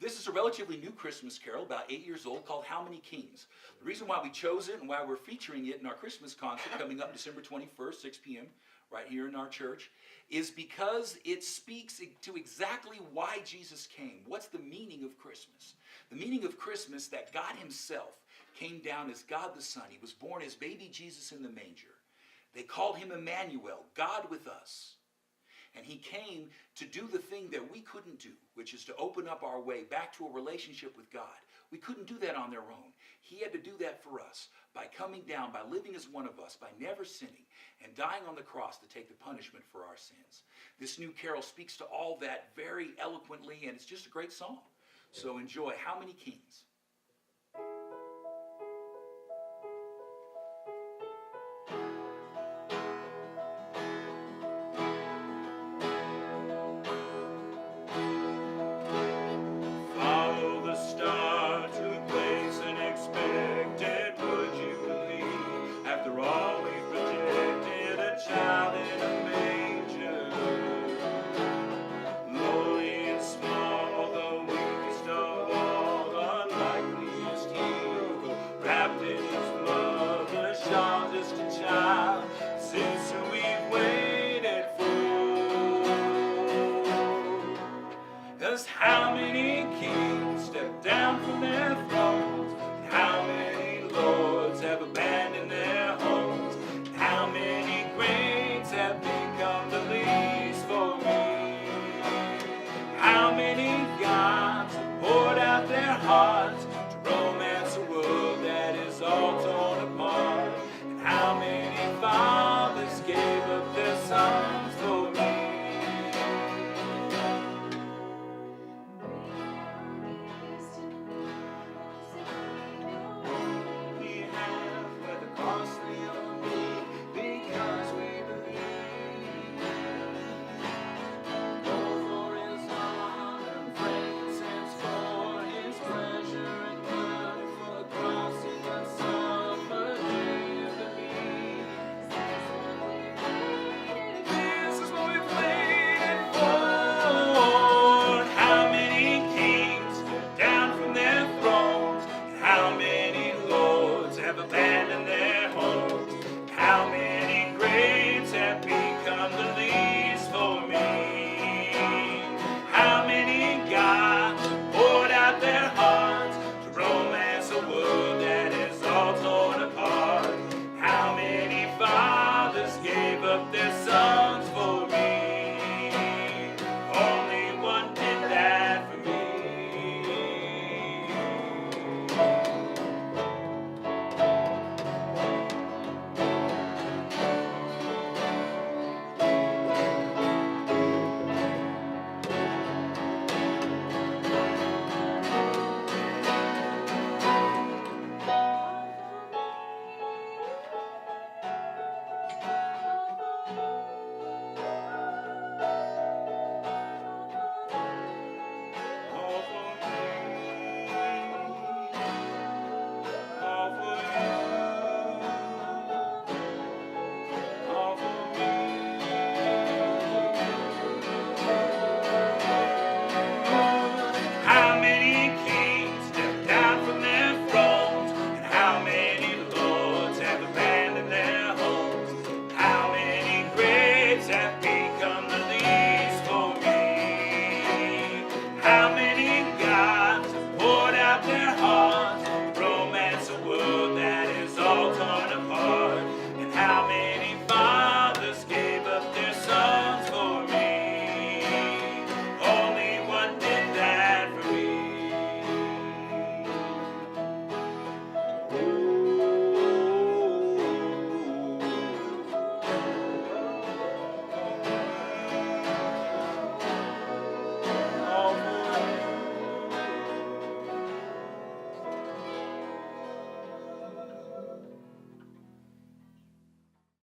This is a relatively new Christmas carol, about 8 years old, called How Many Kings? The reason why we chose it and why we're featuring it in our Christmas concert coming up December 21st, 6 p.m., right here in our church, is because it speaks to exactly why Jesus came. What's the meaning of Christmas? The meaning of Christmas, that God himself came down as God the Son. He was born as baby Jesus in the manger. They called him Emmanuel, God with us. And he came to do the thing that we couldn't do, which is to open up our way back to a relationship with God. We couldn't do that on their own. He had to do that for us by coming down, by living as one of us, by never sinning, and dying on the cross to take the punishment for our sins. This new carol speaks to all that very eloquently, and it's just a great song. So enjoy How Many Kings? How many kings stepped down from their throne?